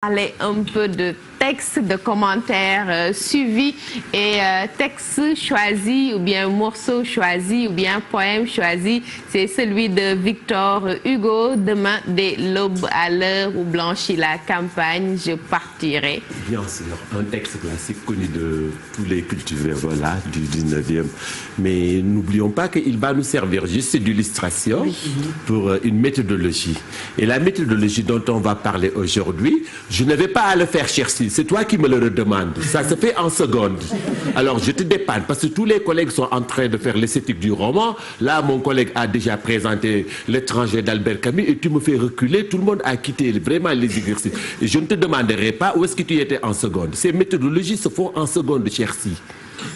Parler un peu de textes, de commentaires suivis et textes choisis ou bien morceaux choisis ou bien poèmes choisis. C'est celui de Victor Hugo. Demain, dès l'aube, à l'heure où blanchit la campagne, je partirai. Bien sûr, un texte classique connu de tous les cultivés voilà, du 19e. Mais n'oublions pas qu'il va nous servir juste d'illustration pour une méthodologie. Et la méthodologie dont on va parler aujourd'hui, je ne vais pas à le faire chercher, c'est toi qui me le redemandes. Ça se fait en secondes. Alors je te dépanne parce que tous les collègues sont en train de faire l'esthétique du roman. Là, mon collègue a déjà présenté L'étranger d'Albert Camus et tu me fais reculer. Tout le monde a quitté vraiment les exercices. Et je ne te demanderai pas où est-ce que tu étais en seconde. Ces méthodologies se font en secondes, chercher.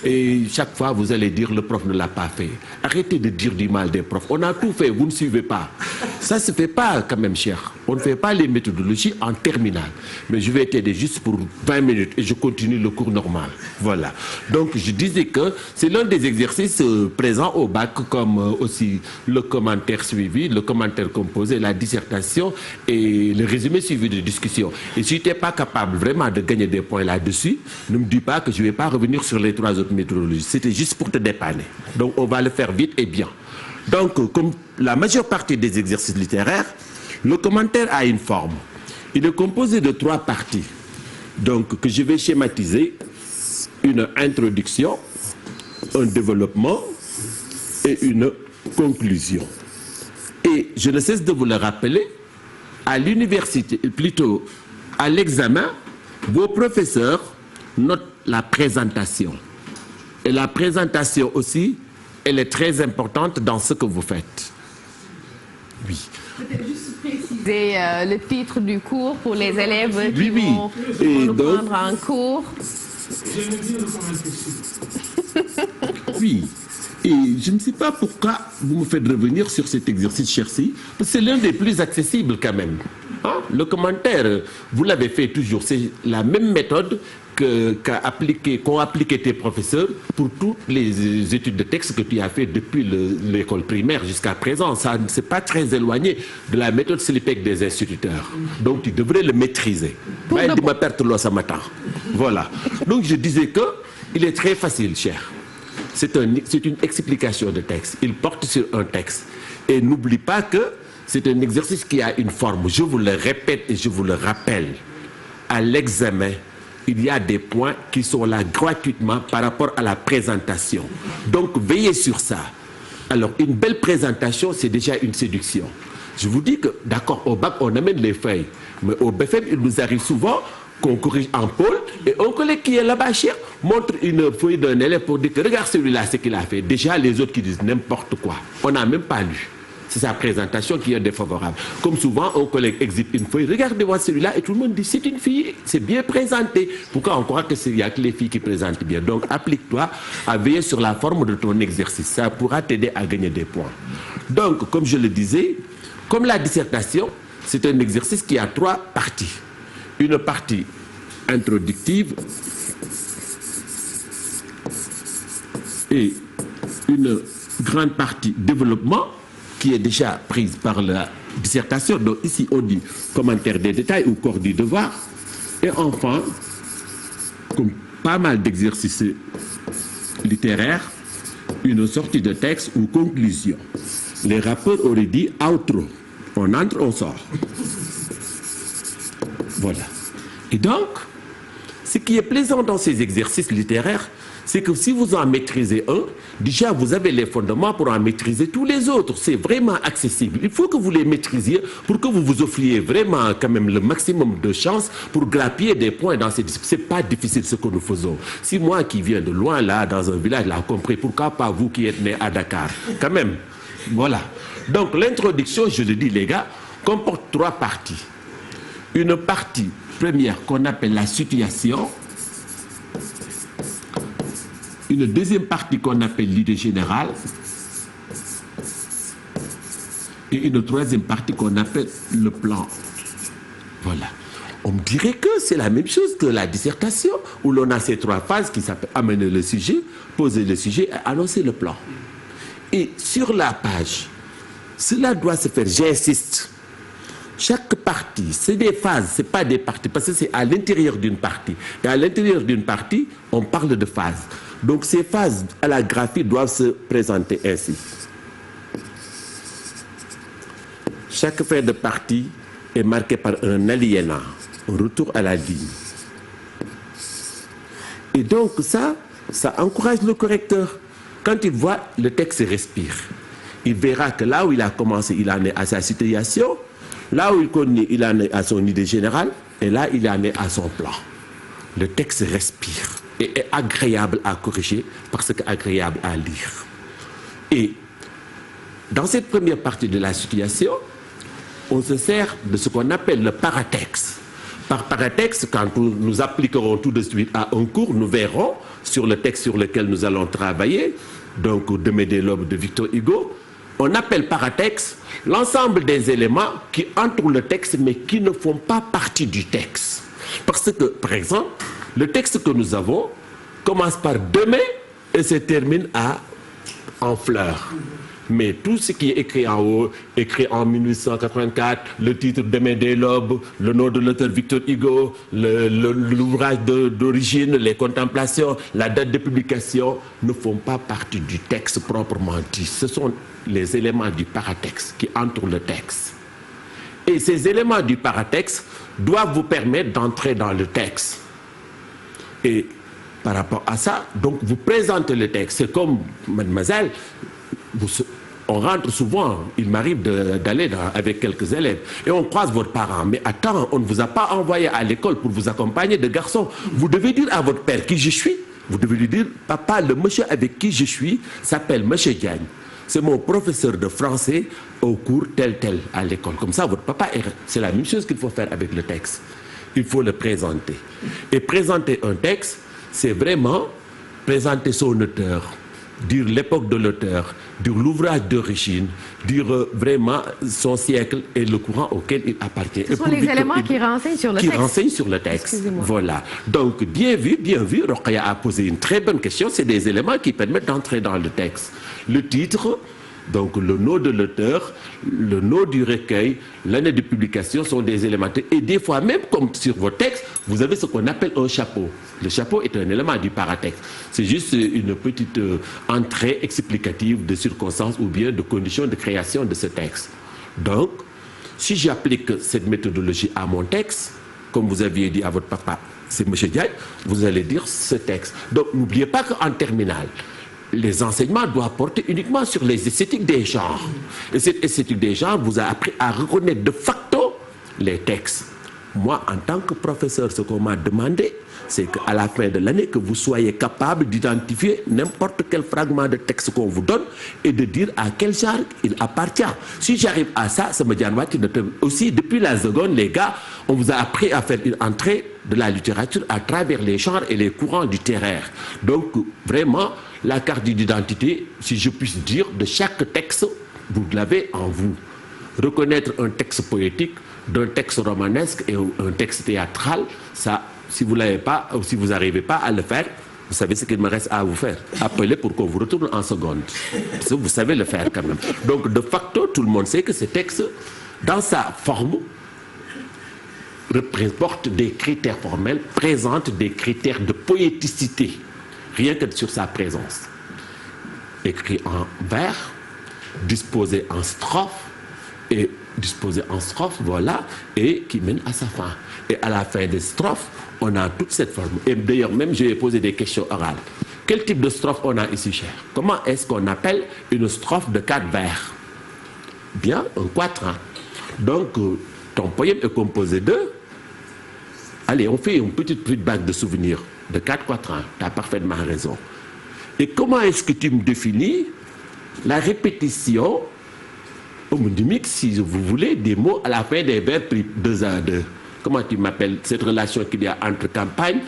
Et chaque fois, vous allez dire le prof ne l'a pas fait. Arrêtez de dire du mal des profs. On a tout fait, vous ne suivez pas. Ça ne se fait pas quand même, cher. On ne fait pas les méthodologies en terminale. Mais je vais t'aider juste pour 20 minutes et je continue le cours normal. Voilà. Donc, je disais que c'est l'un des exercices présents au bac, comme aussi le commentaire suivi, le commentaire composé, la dissertation et le résumé suivi de discussion. Et si tu n'es pas capable vraiment de gagner des points là-dessus, ne me dis pas que je ne vais pas revenir sur les 3 autres méthodologies. C'était juste pour te dépanner. Donc, on va le faire vite et bien. Donc, comme la majeure partie des exercices littéraires, le commentaire a une forme. Il est composé de 3 parties. Donc, que je vais schématiser. Une introduction, un développement et une conclusion. Et je ne cesse de vous le rappeler, à l'université, plutôt à l'examen, vos professeurs notent la présentation. Et la présentation aussi, elle est très importante dans ce que vous faites. Oui. Peut-être juste préciser le titre du cours pour les élèves qui vont nous prendre en cours. Oui. Et je ne sais pas pourquoi vous me faites revenir sur cet exercice, Chersi, parce que c'est l'un des plus accessibles quand même. Hein? Le commentaire, vous l'avez fait toujours, c'est la même méthode qu'ont appliqué tes professeurs pour toutes les études de texte que tu as fait depuis l'école primaire jusqu'à présent. Ça ne s'est pas très éloigné de la méthode Slipec des instituteurs. Donc tu devrais le maîtriser. Voilà. Donc je disais qu'il est très facile, cher. C'est une explication de texte. Il porte sur un texte. Et n'oublie pas que c'est un exercice qui a une forme. Je vous le répète et je vous le rappelle. À l'examen, il y a des points qui sont là gratuitement par rapport à la présentation. Donc, veillez sur ça. Alors, une belle présentation, c'est déjà une séduction. Je vous dis que, d'accord, au bac, on amène les feuilles. Mais au BFM, il nous arrive souvent qu'on corrige en pôle et un collègue qui est là-bas, cher, montre une feuille d'un élève pour dire que regarde celui-là, ce qu'il a fait. Déjà, les autres qui disent n'importe quoi. On n'a même pas lu. C'est sa présentation qui est défavorable. Comme souvent, un collègue exhibe une feuille, regardez-moi celui-là, et tout le monde dit, c'est une fille, c'est bien présenté. Pourquoi on croit qu'il n'y a que les filles qui présentent bien? Donc, applique-toi à veiller sur la forme de ton exercice. Ça pourra t'aider à gagner des points. Donc, comme je le disais, comme la dissertation, c'est un exercice qui a 3 parties. Une partie introductive et une grande partie développement qui est déjà prise par la dissertation. Donc ici, on dit commentaire des détails ou corps du devoir. Et enfin, comme pas mal d'exercices littéraires, une sortie de texte ou conclusion. Les rappeurs auraient dit outro. On entre, on sort. Voilà. Et donc, ce qui est plaisant dans ces exercices littéraires, c'est que si vous en maîtrisez un, déjà vous avez les fondements pour en maîtriser tous les autres. C'est vraiment accessible. Il faut que vous les maîtrisiez pour que vous vous offriez vraiment quand même le maximum de chances pour grappiller des points dans ces disciplines. Ce n'est pas difficile ce que nous faisons. Si moi qui viens de loin là, dans un village, là, compris, pourquoi pas vous qui êtes né à Dakar? Quand même. Voilà. Donc l'introduction, je le dis les gars, comporte 3 parties. Une partie première qu'on appelle la situation, une deuxième partie qu'on appelle l'idée générale et une troisième partie qu'on appelle le plan. Voilà. On me dirait que c'est la même chose que la dissertation où l'on a ces 3 phases qui s'appellent amener le sujet, poser le sujet et annoncer le plan. Et sur la page, cela doit se faire, j'insiste, chaque partie, c'est des phases, ce n'est pas des parties, parce que c'est à l'intérieur d'une partie. Et à l'intérieur d'une partie, on parle de phases. Donc ces phases à la graphie doivent se présenter ainsi. Chaque fin de partie est marquée par un alinéa, un retour à la ligne. Et donc ça encourage le correcteur. Quand il voit le texte respire, il verra que là où il a commencé, il en est à sa situation, là où il connaît, il en est à son idée générale, et là, il en est à son plan. Le texte respire et est agréable à corriger parce qu'agréable à lire. Et dans cette première partie de la situation, on se sert de ce qu'on appelle le paratexte. Par paratexte, quand nous appliquerons tout de suite à un cours, nous verrons sur le texte sur lequel nous allons travailler, donc Demain des lobes de Victor Hugo, on appelle paratexte l'ensemble des éléments qui entourent le texte mais qui ne font pas partie du texte. Parce que, par exemple, le texte que nous avons commence par demain et se termine en fleurs. Mais tout ce qui est écrit en haut, écrit en 1884, le titre Demain des lobes, le nom de l'auteur Victor Hugo, l'ouvrage d'origine, les contemplations, la date de publication, ne font pas partie du texte proprement dit. Ce sont les éléments du paratexte qui entourent le texte. Et ces éléments du paratexte doivent vous permettre d'entrer dans le texte. Et par rapport à ça, donc vous présentez le texte. C'est comme, mademoiselle, on rentre souvent, il m'arrive d'aller avec quelques élèves et on croise votre parent. Mais attends, on ne vous a pas envoyé à l'école pour vous accompagner de garçons. Vous devez dire à votre père qui je suis. Vous devez lui dire, papa, le monsieur avec qui je suis s'appelle monsieur Diagne. C'est mon professeur de français au cours tel à l'école. Comme ça, votre papa, c'est la même chose qu'il faut faire avec le texte. Il faut le présenter. Et présenter un texte, c'est vraiment présenter son auteur, dire l'époque de l'auteur, dire l'ouvrage d'origine, dire vraiment son siècle et le courant auquel il appartient. Ce sont les éléments qui renseignent sur le texte. Qui renseignent sur le texte. Voilà. Donc, bien vu, Rokhaya a posé une très bonne question. C'est des éléments qui permettent d'entrer dans le texte. Le titre, donc le nom de l'auteur, le nom du recueil, l'année de publication sont des éléments. Et des fois, même comme sur vos textes, vous avez ce qu'on appelle un chapeau. Le chapeau est un élément du paratexte. C'est juste une petite entrée explicative de circonstances ou bien de conditions de création de ce texte. Donc, si j'applique cette méthodologie à mon texte, comme vous aviez dit à votre papa, c'est M. Diagne, vous allez dire ce texte. Donc, n'oubliez pas qu'en terminale, les enseignements doivent porter uniquement sur les esthétiques des genres. Et cette esthétique des genres vous a appris à reconnaître de facto les textes. Moi, en tant que professeur, ce qu'on m'a demandé, c'est qu'à la fin de l'année, que vous soyez capable d'identifier n'importe quel fragment de texte qu'on vous donne et de dire à quel genre il appartient. Si j'arrive à ça, ça me dit aussi, depuis la seconde, les gars, on vous a appris à faire une entrée de la littérature à travers les genres et les courants littéraires. Donc, vraiment, la carte d'identité, si je puis dire, de chaque texte, vous l'avez en vous. Reconnaître un texte poétique d'un texte romanesque et un texte théâtral, ça, si vous l'avez pas, ou si vous n'arrivez pas à le faire, vous savez ce qu'il me reste à vous faire. Appelez pour qu'on vous retourne en seconde. Parce que vous savez le faire quand même. Donc, de facto, tout le monde sait que ce texte, dans sa forme, porte des critères formels, présente des critères de poéticité, rien que sur sa présence. Écrit en vers, disposé en strophes, et disposé en strophes, voilà, et qui mène à sa fin. Et à la fin des strophes, on a toute cette forme. Et d'ailleurs, même, je vais poser des questions orales. Quel type de strophe on a ici, cher? Comment est-ce qu'on appelle une strophe de 4 vers? Bien, un quatrain. Donc, ton poème est composé de... Allez, on fait une petite feedback de souvenirs de 4 quatrains. Tu as parfaitement raison. Et comment est-ce que tu me définis la répétition homonymique, si vous voulez, des mots à la fin des vers pris 2 à 2? Comment tu m'appelles cette relation qu'il y a entre campagne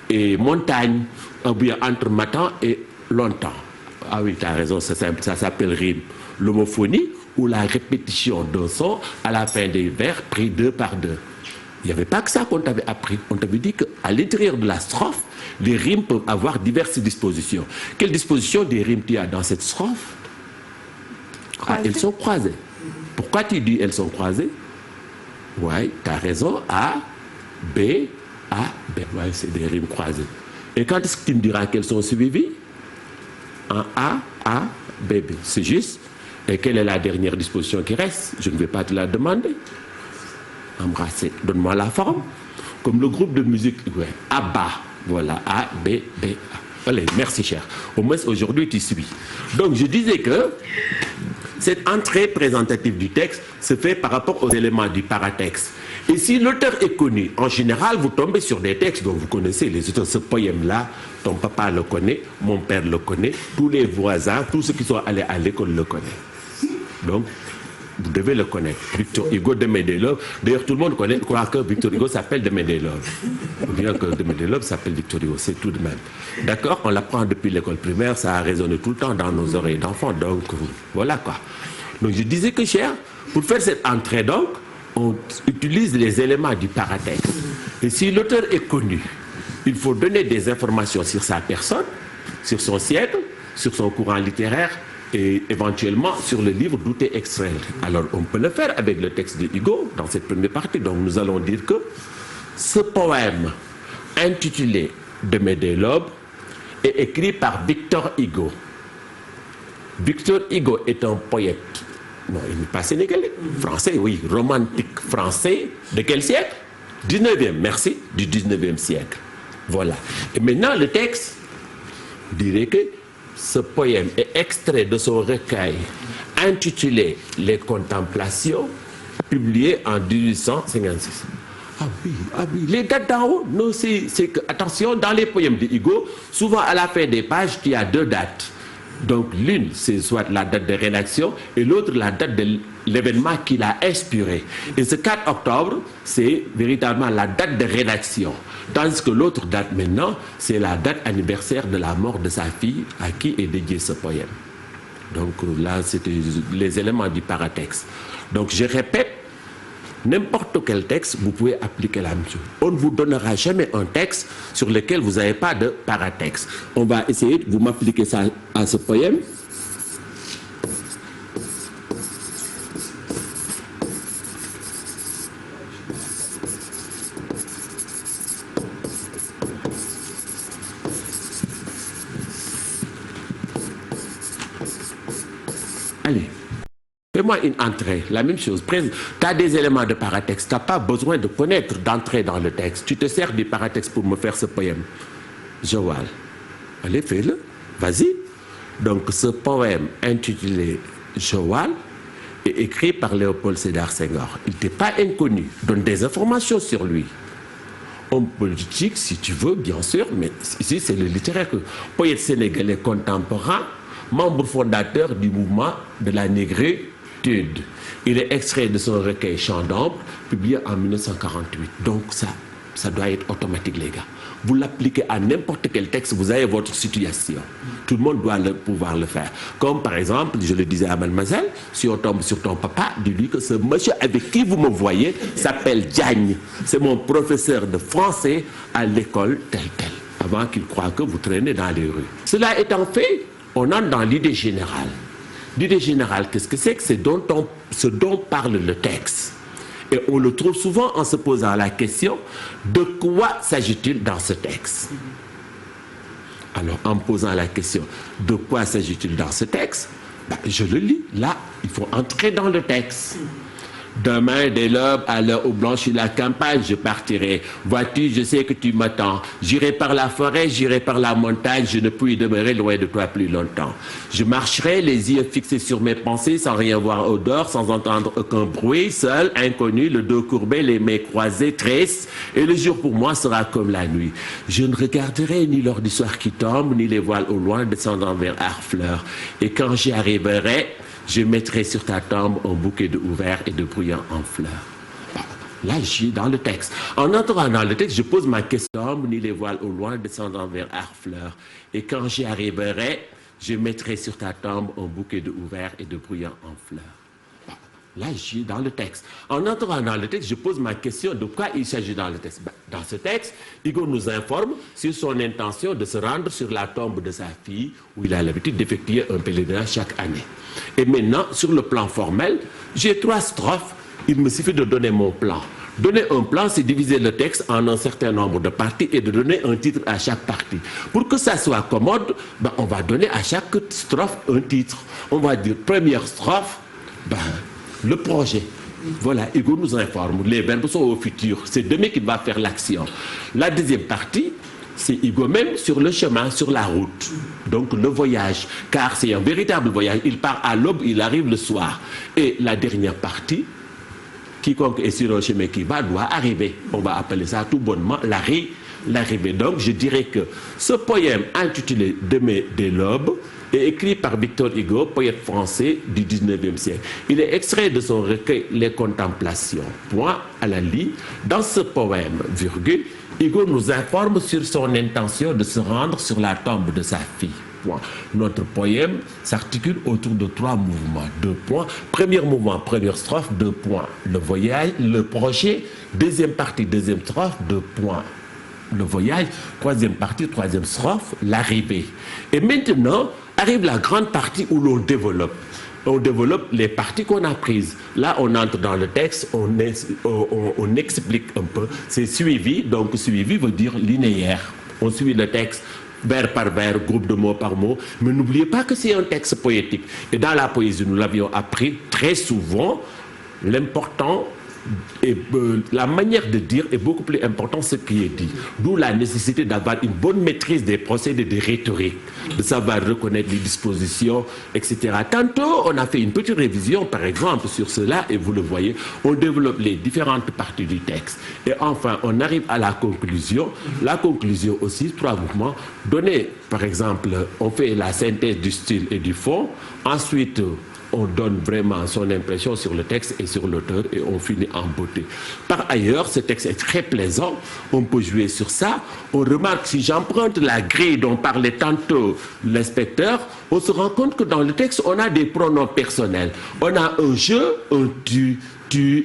et montagne, ou bien entre matin et longtemps? Ah oui, tu as raison, ça s'appelle rime. L'homophonie ou la répétition d'un son à la fin des vers pris 2 par 2. Il n'y avait pas que ça qu'on t'avait appris. On t'avait dit qu'à l'intérieur de la strophe, les rimes peuvent avoir diverses dispositions. Quelle disposition des rimes tu as dans cette strophe? Ah, elles sont croisées. Pourquoi tu dis elles sont croisées? Ouais, tu as raison. A, B, A, B. Ouais, c'est des rimes croisées. Et quand est-ce que tu me diras qu'elles sont suivies? En A, B, B. C'est juste. Et quelle est la dernière disposition qui reste? Je ne vais pas te la demander. Embrasser. Donne-moi la forme. Comme le groupe de musique, ouais. ABBA. Voilà. A, B, B, A. Allez, merci cher. Au moins aujourd'hui tu suis. Donc je disais que cette entrée présentative du texte se fait par rapport aux éléments du paratexte. Et si l'auteur est connu, en général, vous tombez sur des textes dont vous connaissez les auteurs. Ce poème-là, ton papa le connaît, mon père le connaît, tous les voisins, tous ceux qui sont allés à l'école le connaissent. Donc, vous devez le connaître. Victor Hugo de Medellov. D'ailleurs, tout le monde croit que Victor Hugo s'appelle de Medellov. Ou bien que de Medellov s'appelle Victor Hugo, c'est tout de même. D'accord? On l'apprend depuis l'école primaire, ça a résonné tout le temps dans nos oreilles d'enfants. Donc, voilà quoi. Donc, je disais que, cher, pour faire cette entrée, donc, on utilise les éléments du paratexte. Et si l'auteur est connu, il faut donner des informations sur sa personne, sur son siècle, sur son courant littéraire, et éventuellement sur le livre d'où est extrait. Alors on peut le faire avec le texte de Hugo dans cette première partie. Donc nous allons dire que ce poème intitulé De Medellov est écrit par Victor Hugo. Victor Hugo est un poète, non il n'est pas sénégalais, français, oui, romantique français, de quel siècle? 19e, merci, du 19e siècle. Voilà. Et maintenant le texte dirait que ce poème est extrait de son recueil intitulé Les Contemplations, publié en 1856. Ah oui, les dates d'en haut, non, c'est que, attention, dans les poèmes de Hugo, souvent à la fin des pages, il y a deux dates. Donc l'une, c'est soit la date de rédaction et l'autre, la date de l'événement qui l'a inspiré. Et ce 4 octobre, c'est véritablement la date de rédaction. Tandis que l'autre date maintenant, c'est la date anniversaire de la mort de sa fille à qui est dédié ce poème. Donc là, c'était les éléments du paratexte. Donc je répète, n'importe quel texte, vous pouvez appliquer la même chose. On ne vous donnera jamais un texte sur lequel vous n'avez pas de paratexte. On va essayer de vous m'appliquer ça à ce poème. Allez. Fais-moi une entrée, la même chose. Tu as des éléments de paratexte, tu n'as pas besoin de connaître d'entrer dans le texte. Tu te sers du paratexte pour me faire ce poème. Joal. Allez, fais-le. Vas-y. Donc, ce poème intitulé Joal est écrit par Léopold Sédar Senghor. Il n'était pas inconnu. Donne des informations sur lui. Homme politique, si tu veux, bien sûr, mais ici, c'est le littéraire. Poète sénégalais contemporain, membre fondateur du mouvement de la négritude. Il est extrait de son recueil Chants d'ombre, publié en 1948. Donc ça doit être automatique, les gars. Vous l'appliquez à n'importe quel texte, vous avez votre situation. Tout le monde doit pouvoir le faire. Comme par exemple, je le disais à mademoiselle, si on tombe sur ton papa, dis-lui que ce monsieur avec qui vous me voyez s'appelle Diagne. C'est mon professeur de français à l'école tel, avant qu'il croie que vous traînez dans les rues. Cela étant fait, on entre dans l'idée générale. L'idée générale, qu'est-ce que c'est? C'est ce dont parle le texte. Et on le trouve souvent en se posant la question, de quoi s'agit-il dans ce texte? Alors, en me posant la question, de quoi s'agit-il dans ce texte? Je le lis. Là, il faut entrer dans le texte. Demain, dès l'aube, à l'heure où blanchit la campagne, je partirai. Vois-tu, je sais que tu m'attends. J'irai par la forêt, j'irai par la montagne, je ne puis demeurer loin de toi plus longtemps. Je marcherai, les yeux fixés sur mes pensées, sans rien voir au dehors, sans entendre aucun bruit, seul, inconnu, le dos courbé, les mains croisées, triste, et le jour pour moi sera comme la nuit. Je ne regarderai ni l'heure du soir qui tombe, ni les voiles au loin descendant vers Harfleur. Et quand j'y arriverai, je mettrai sur ta tombe un bouquet de houverts et de bruyants en fleurs. Là, je suis dans le texte. En entrant dans le texte, je pose ma question, ni les voiles au loin descendant vers Harfleur. Et quand j'y arriverai, je mettrai sur ta tombe un bouquet de houverts et de bruyants en fleurs. Là, je suis dans le texte. En entrant dans le texte, je pose ma question de quoi il s'agit dans le texte. Dans ce texte, Hugo nous informe sur son intention de se rendre sur la tombe de sa fille, où il a l'habitude d'effectuer un pèlerinage chaque année. Et maintenant, sur le plan formel, j'ai 3 strophes il me suffit de donner mon plan. Donner un plan, c'est diviser le texte en un certain nombre de parties et de donner un titre à chaque partie. Pour que ça soit commode, on va donner à chaque strophe un titre. On va dire première strophe, le projet. Voilà, Hugo nous informe. Les verbes sont au futur. C'est demain qui va faire l'action. La deuxième partie, c'est Hugo même sur le chemin, sur la route. Donc le voyage, car c'est un véritable voyage. Il part à l'aube, il arrive le soir. Et la dernière partie, quiconque est sur un chemin qui va doit arriver. On va appeler ça tout bonnement l'arrivée. Donc je dirais que ce poème intitulé Demain dès l'aube est écrit par Victor Hugo, poète français du 19e siècle. Il est extrait de son recueil Les Contemplations. Point à la ligne. Dans ce poème, virgule, Hugo nous informe sur son intention de se rendre sur la tombe de sa fille. Point. Notre poème s'articule autour de 3 mouvements. 2 points. Premier mouvement, première strophe, 2 points. Le voyage, le projet. Deuxième partie, deuxième strophe, 2 points. Le voyage. Troisième partie, troisième strophe, l'arrivée. Et maintenant, arrive la grande partie où l'on développe. On développe les parties qu'on a prises. Là, on entre dans le texte, on explique un peu. C'est suivi, donc suivi veut dire linéaire. On suit le texte vers par vers, groupe de mots par mot. Mais n'oubliez pas que c'est un texte poétique. Et dans la poésie, nous l'avions appris très souvent, l'important et la manière de dire est beaucoup plus importante ce qui est dit. D'où la nécessité d'avoir une bonne maîtrise des procédés de rhétorique, de savoir reconnaître les dispositions, etc. Tantôt, on a fait une petite révision, par exemple, sur cela, et vous le voyez, on développe les différentes parties du texte. Et enfin, on arrive à la conclusion. La conclusion aussi, 3 mouvements. Donner, par exemple, on fait la synthèse du style et du fond. Ensuite, on donne vraiment son impression sur le texte et sur l'auteur et on finit en beauté. Par ailleurs, ce texte est très plaisant, on peut jouer sur ça. On remarque, si j'emprunte la grille dont parlait tantôt l'inspecteur, on se rend compte que dans le texte, on a des pronoms personnels. On a un je, un tu,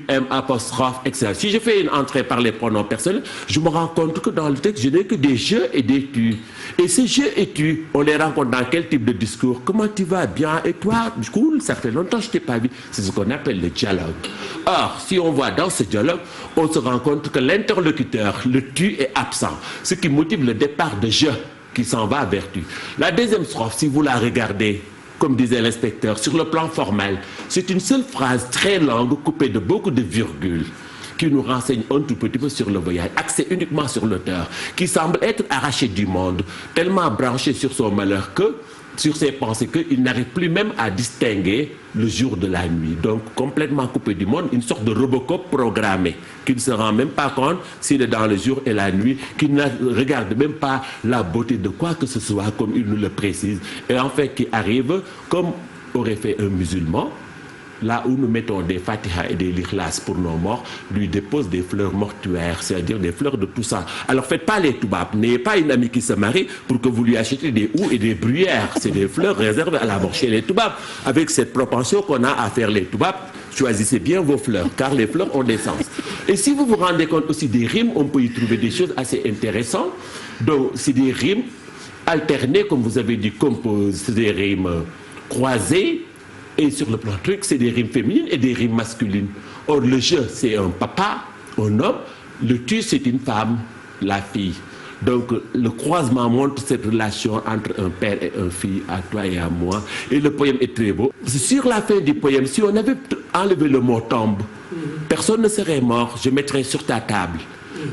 M apostrophe, etc. Si je fais une entrée par les pronoms personnels, je me rends compte que dans le texte, je n'ai que des je et des tu. Et ces je et tu, on les rencontre dans quel type de discours? Comment tu vas? Bien. Et toi? Cool, ça fait longtemps que je ne t'ai pas vu. C'est ce qu'on appelle le dialogue. Or, si on voit dans ce dialogue, on se rend compte que l'interlocuteur, le tu, est absent. Ce qui motive le départ de je, qui s'en va vers tu. La deuxième strophe, si vous la regardez, comme disait l'inspecteur, sur le plan formel, c'est une seule phrase très longue, coupée de beaucoup de virgules, qui nous renseigne un tout petit peu sur le voyage, axé uniquement sur l'auteur, qui semble être arraché du monde, tellement branché sur son malheur que, sur ses pensées, qu'il n'arrive plus même à distinguer le jour de la nuit. Donc, complètement coupé du monde, une sorte de Robocop programmé, qui ne se rend même pas compte s'il est dans le jour et la nuit, qui ne regarde même pas la beauté de quoi que ce soit, comme il nous le précise, et en fait qui arrive, comme aurait fait un musulman, là où nous mettons des Fatiha et des Ikhlas pour nos morts, lui dépose des fleurs mortuaires, c'est-à-dire des fleurs de tout ça. Alors faites pas les toubabs, n'ayez pas une amie qui se marie pour que vous lui achetiez des houx et des bruyères. C'est des fleurs réservées à la mort. Chez les toubabs, avec cette propension qu'on a à faire les toubabs, choisissez bien vos fleurs, car les fleurs ont des sens. Et si vous vous rendez compte aussi des rimes, on peut y trouver des choses assez intéressantes. Donc c'est des rimes alternées, comme vous avez dit, c'est des rimes croisées. Et sur le plan truc, c'est des rimes féminines et des rimes masculines. Or, le je, c'est un papa, un homme. Le tu, c'est une femme, la fille. Donc, le croisement montre cette relation entre un père et une fille, à toi et à moi. Et le poème est très beau. Sur la fin du poème, si on avait enlevé le mot tombe, personne ne serait mort, je mettrais sur ta table.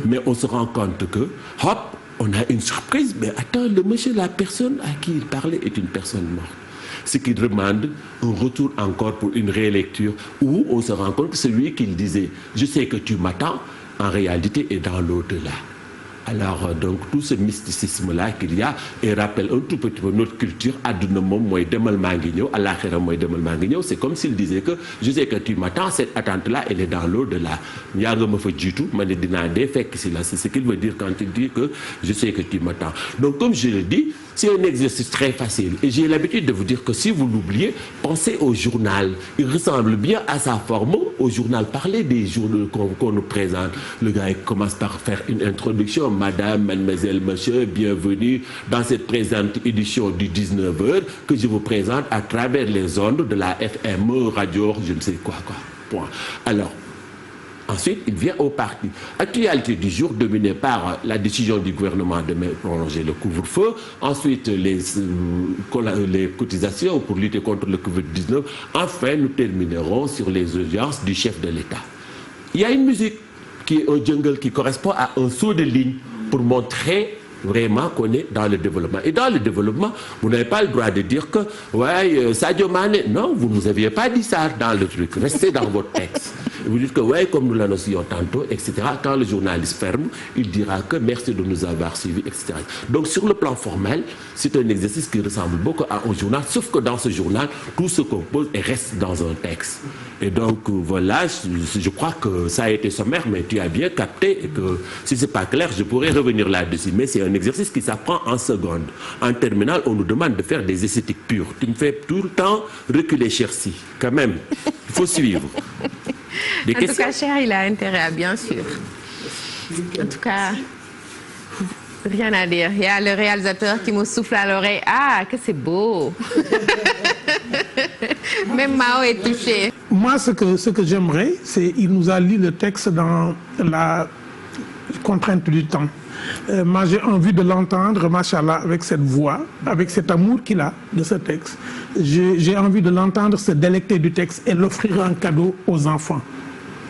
Mais on se rend compte que, hop, on a une surprise. Mais attends, le monsieur, la personne à qui il parlait est une personne morte. Ce qui demande un retour encore pour une rélecture où on se rend compte que celui qui disait « je sais que tu m'attends » en réalité est dans l'au-delà. Alors, donc, tout ce mysticisme-là qu'il y a, et rappelle un tout petit peu notre culture, aduna mom moy demal mangi ñew, alakhira moy demal mangi ñew, c'est comme s'il disait que je sais que tu m'attends, cette attente-là, elle est dans l'au-delà. Yaa nga ma fa jitu, ma ne dinaa dee fekk si la, c'est ce qu'il veut dire quand il dit que je sais que tu m'attends. Donc, comme je le dis, c'est un exercice très facile. Et j'ai l'habitude de vous dire que si vous l'oubliez, pensez au journal. Il ressemble bien à sa forme au journal. Parlez des journaux qu'on nous présente. Le gars il commence par faire une introduction. Madame, mademoiselle, monsieur, bienvenue dans cette présente édition du 19h que je vous présente à travers les ondes de la FM, radio, je ne sais quoi. Point. Alors, ensuite, il vient au parti. Actualité du jour dominée par la décision du gouvernement de prolonger le couvre-feu, ensuite les cotisations pour lutter contre le Covid-19. Enfin, nous terminerons sur les audiences du chef de l'État. Il y a une musique qui est un jungle qui correspond à un saut de ligne pour montrer vraiment qu'on est dans le développement. Et dans le développement, vous n'avez pas le droit de dire que, ouais, Sadio Mané, non, vous ne nous aviez pas dit ça dans le truc. Restez dans votre texte. Vous dites que, ouais, comme nous l'annoncions tantôt, etc. Quand le journaliste ferme, il dira que merci de nous avoir suivis, etc. Donc, sur le plan formel, c'est un exercice qui ressemble beaucoup à un journal, sauf que dans ce journal, tout se compose et reste dans un texte. Et donc, voilà, je crois que ça a été sommaire, mais tu as bien capté et que si ce n'est pas clair, je pourrais revenir là-dessus. Mais c'est un exercice qui s'apprend en secondes. En terminale, on nous demande de faire des esthétiques pures. Tu me fais tout le temps reculer, Chersi. Quand même, il faut suivre. En tout cas, Cher, il a intérêt à bien suivre. En tout cas, rien à dire. Il y a le réalisateur qui me souffle à l'oreille. Ah, que c'est beau. Même Mao est touché. Moi, ce que j'aimerais, c'est qu'il nous a lu le texte dans la contrainte du temps. Moi, j'ai envie de l'entendre, machallah, avec cette voix, avec cet amour qu'il a de ce texte. J'ai envie de l'entendre se délecter du texte et l'offrir en cadeau aux enfants.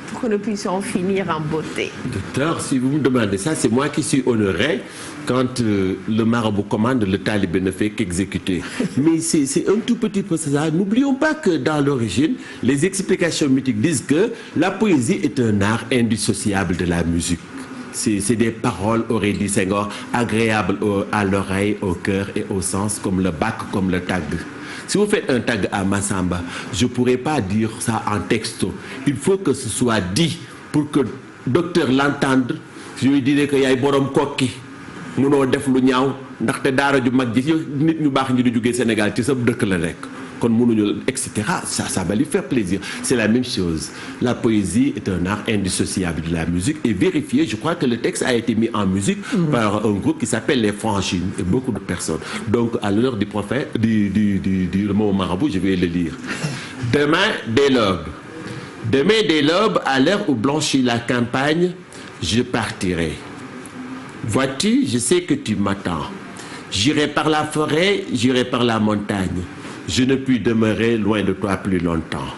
Pour que nous puissions finir en beauté. Docteur, si vous me demandez ça, c'est moi qui suis honoré quand le marabout commande, le talibé ne fait qu'exécuter. Mais c'est un tout petit peu ça. N'oublions pas que dans l'origine, les explications mythiques disent que la poésie est un art indissociable de la musique. C'est des paroles, aurait dit Senghor, agréables à l'oreille, au cœur et au sens, comme le bac, comme le tag. Si vous faites un tag à Massamba, je ne pourrais pas dire ça en texto. Il faut que ce soit dit pour que le docteur l'entende. Je lui dirais qu'il y a un borom kokki. Nous avons fait lu ñaaw ndaxte daara ju mag ji nit ñu baax ñi di jógee Sénégal ci sa dëkk la rek kon mënuñu etc. Ça va lui faire plaisir. C'est la même chose. La poésie est un art indissociable de la musique et vérifié. Je crois que le texte a été mis en musique par un groupe qui s'appelle les Franchines et beaucoup de personnes. Donc à l'heure du prophète, du mot marabout, je vais le lire. Demain dès l'aube. Demain dès l'aube, à l'heure où blanchit la campagne, je partirai. Vois-tu, je sais que tu m'attends. J'irai par la forêt, j'irai par la montagne. Je ne puis demeurer loin de toi plus longtemps.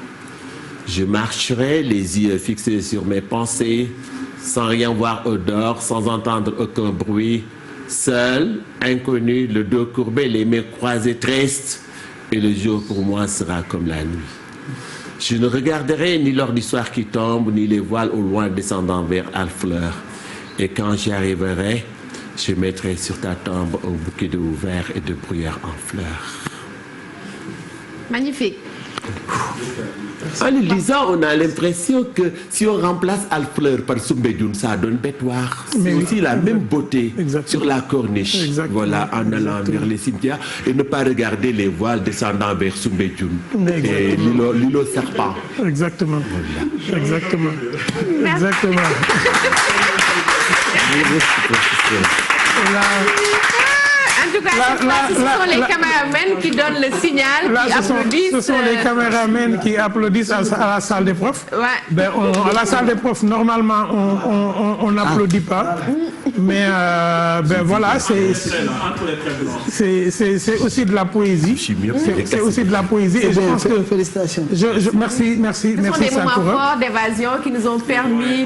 Je marcherai, les yeux fixés sur mes pensées, sans rien voir au dehors, sans entendre aucun bruit, seul, inconnu, le dos courbé, les mains croisées, triste, et le jour pour moi sera comme la nuit. Je ne regarderai ni l'heure du soir qui tombe, ni les voiles au loin descendant vers Alfleur. Et quand j'y arriverai, je mettrai sur ta tombe un bouquet de verre et de bruyère en fleurs. Magnifique. En le lisant, on a l'impression que si on remplace Alfleur par Soumbédioune, ça donne bétoir. C'est aussi la même beauté sur la corniche. Voilà, en allant vers les cimetières et ne pas regarder les voiles descendant vers Soumbédioune et l'îlot serpent. Exactement. Voilà. Exactement. Exactement. En tout cas, ce sont les caméramans qui donnent le signal, qui applaudissent. Ce sont les caméramans qui applaudissent à la salle des profs. Ouais. Ben, à la salle des profs, normalement, on n'applaudit pas. Mais ben voilà, c'est aussi de la poésie. C'est aussi de la poésie. Et je pense que, félicitations. Merci, Ce sont des moments Sakura. forts d'évasion qui nous ont permis